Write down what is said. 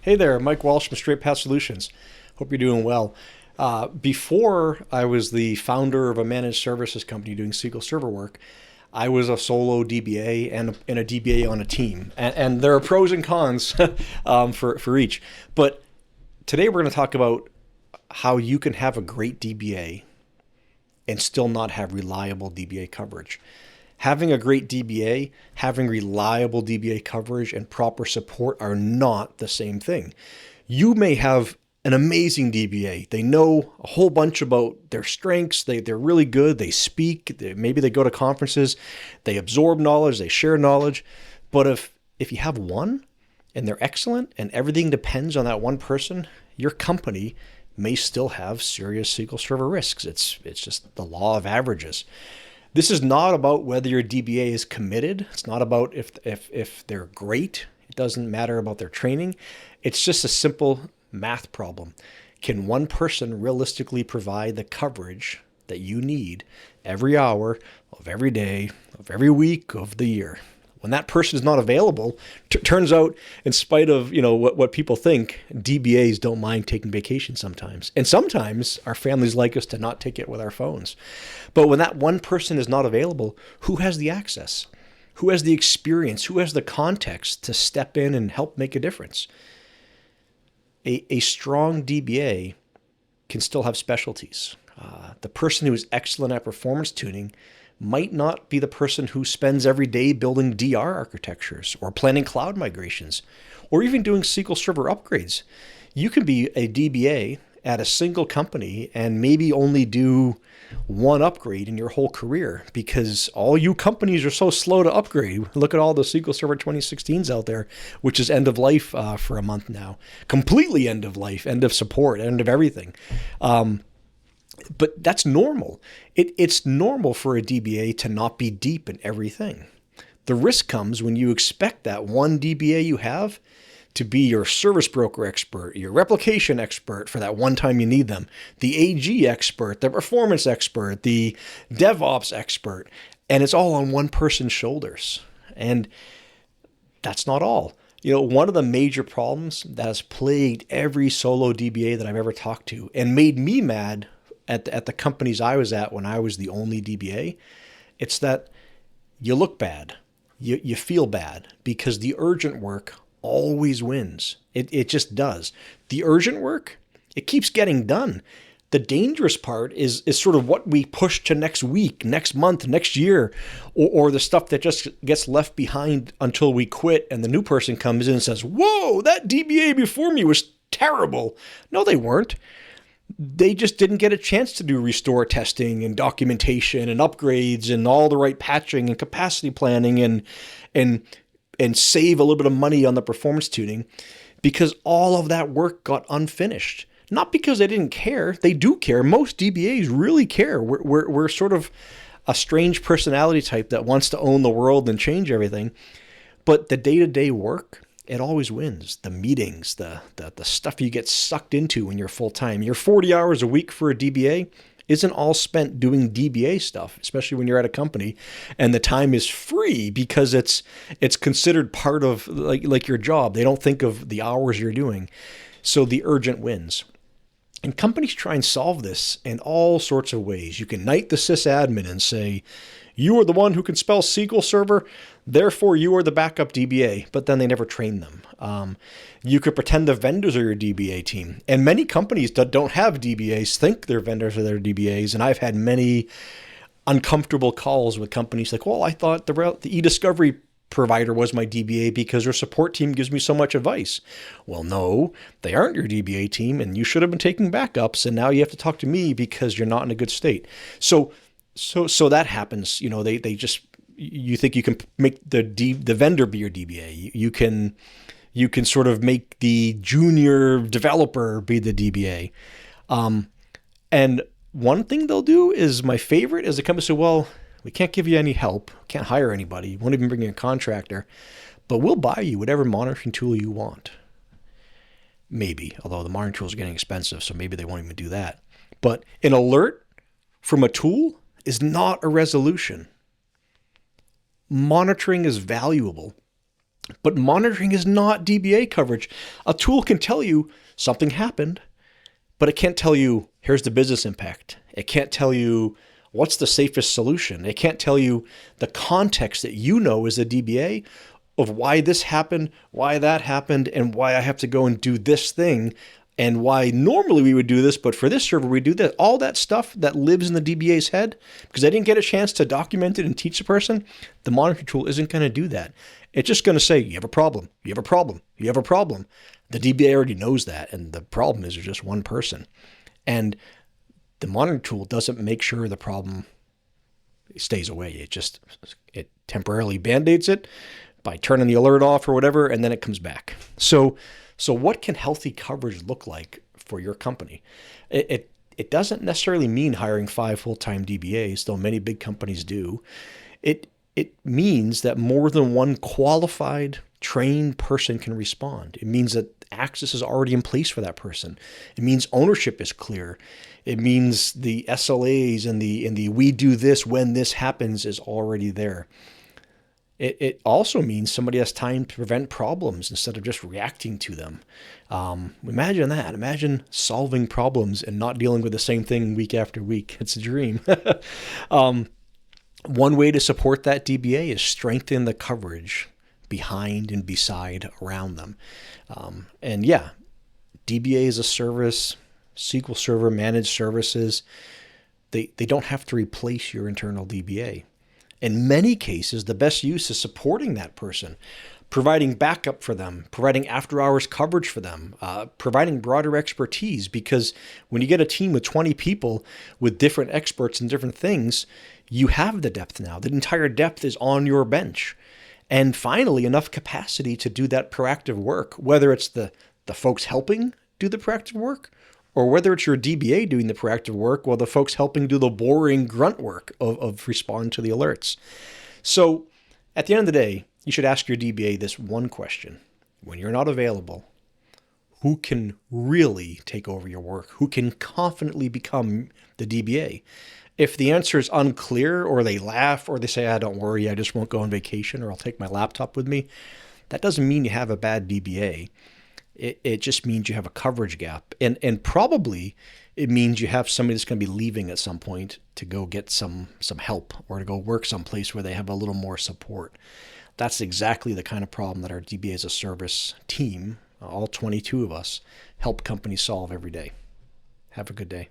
Hey there, Mike Walsh from Straight Path Solutions. Hope you're doing well. Before I was the founder of a managed services company doing SQL Server work, I was a solo DBA and a DBA on a team. And there are pros and cons for each. But today we're going to talk about how you can have a great DBA and still not have reliable DBA coverage. Having a great DBA, having reliable DBA coverage, and proper support are not the same thing. You may have an amazing DBA. They know a whole bunch about their strengths. They're really good. They speak. Maybe they go to conferences. They absorb knowledge. They share knowledge. But if you have one and they're excellent and everything depends on that one person, your company may still have serious SQL Server risks. It's just the law of averages. This is not about whether your DBA is committed. It's not about if they're great. It doesn't matter about their training. It's just a simple math problem. Can one person realistically provide the coverage that you need every hour of every day, of every week of the year? When that person is not available, turns out, in spite of what people think, DBAs don't mind taking vacation sometimes. And sometimes our families like us to not take it with our phones. But when that one person is not available, who has the access? Who has the experience? Who has the context to step in and help make a difference? A strong DBA can still have specialties. The person who is excellent at performance tuning might not be the person who spends every day building DR architectures or planning cloud migrations or even doing SQL Server upgrades. You can be a DBA at a single company and maybe only do one upgrade in your whole career because all you companies are so slow to upgrade. Look at all the SQL Server 2016s out there, which is end of life for a month now. Completely end of life, end of support, end of everything. But that's normal. It's normal for a DBA to not be deep in everything. The risk comes when you expect that one DBA you have to be your service broker expert, your replication expert for that one time you need them, the AG expert, the performance expert, the DevOps expert, and it's all on one person's shoulders. And that's not all. One of the major problems that has plagued every solo DBA that I've ever talked to and made me mad at the companies I was at when I was the only DBA, it's that you look bad, you feel bad because the urgent work always wins. It just does. The urgent work, it keeps getting done. The dangerous part is sort of what we push to next week, next month, next year, or the stuff that just gets left behind until we quit and the new person comes in and says, whoa, that DBA before me was terrible. No, they weren't. They just didn't get a chance to do restore testing and documentation and upgrades and all the right patching and capacity planning and save a little bit of money on the performance tuning because all of that work got unfinished. Not because they didn't care. They do care. Most DBAs really care. We're sort of a strange personality type that wants to own the world and change everything. But the day-to-day work, it always wins. The meetings, the stuff you get sucked into when you're full-time. Your 40 hours a week for a DBA isn't all spent doing DBA stuff, especially when you're at a company and the time is free because it's considered part of like your job. They don't think of the hours you're doing. So the urgent wins. And companies try and solve this in all sorts of ways. You can knight the sysadmin and say, you are the one who can spell SQL Server, therefore you are the backup DBA, but then they never train them. You could pretend the vendors are your DBA team. And many companies that don't have DBAs think their vendors are their DBAs. And I've had many uncomfortable calls with companies like, well, I thought the e-discovery provider was my DBA because their support team gives me so much advice. Well, no, they aren't your DBA team and you should have been taking backups and now you have to talk to me because you're not in a good state. So that happens. They just, you think you can make the vendor be your DBA. You can sort of make the junior developer be the DBA. And one thing they'll do is my favorite is they come and say, well, we can't give you any help, can't hire anybody, won't even bring in a contractor, but we'll buy you whatever monitoring tool you want. Maybe, although the monitoring tools are getting expensive, so maybe they won't even do that. But an alert from a tool is not a resolution. Monitoring is valuable. But monitoring is not DBA coverage. A tool can tell you something happened, but it can't tell you, here's the business impact. It can't tell you what's the safest solution. It can't tell you the context that you know as a DBA of why this happened, why that happened, and why I have to go and do this thing, and why normally we would do this, but for this server we do this. All that stuff that lives in the DBA's head, because I didn't get a chance to document it and teach the person, the monitoring tool isn't going to do that. It's just going to say, you have a problem, you have a problem, you have a problem. The DBA already knows that, and the problem is there's just one person. And the monitoring tool doesn't make sure the problem stays away. It temporarily band-aids it by turning the alert off or whatever, and then it comes back. So what can healthy coverage look like for your company? It doesn't necessarily mean hiring 5 full-time DBAs, though many big companies do. It means that more than one qualified, trained person can respond. It means that access is already in place for that person. It means ownership is clear. It means the SLAs and the we do this when this happens is already there. It also means somebody has time to prevent problems instead of just reacting to them. Imagine that. Imagine solving problems and not dealing with the same thing week after week. It's a dream. One way to support that DBA is strengthen the coverage behind and beside around them. And yeah, DBA as a service, SQL Server managed services, they don't have to replace your internal DBA. In many cases, the best use is supporting that person, providing backup for them, providing after-hours coverage for them, providing broader expertise, because when you get a team with 20 people with different experts in different things, you have the depth now. The entire depth is on your bench. And finally, enough capacity to do that proactive work, whether it's the folks helping do the proactive work, or whether it's your DBA doing the proactive work while the folks helping do the boring grunt work of respond to the alerts. So at the end of the day, you should ask your DBA this one question. When you're not available, who can really take over your work? Who can confidently become the DBA? If the answer is unclear, or they laugh, or they say, don't worry, I just won't go on vacation, or I'll take my laptop with me, that doesn't mean you have a bad DBA. It just means you have a coverage gap. And probably it means you have somebody that's going to be leaving at some point to go get some help, or to go work someplace where they have a little more support. That's exactly the kind of problem that our DBA as a service team, all 22 of us, help companies solve every day. Have a good day.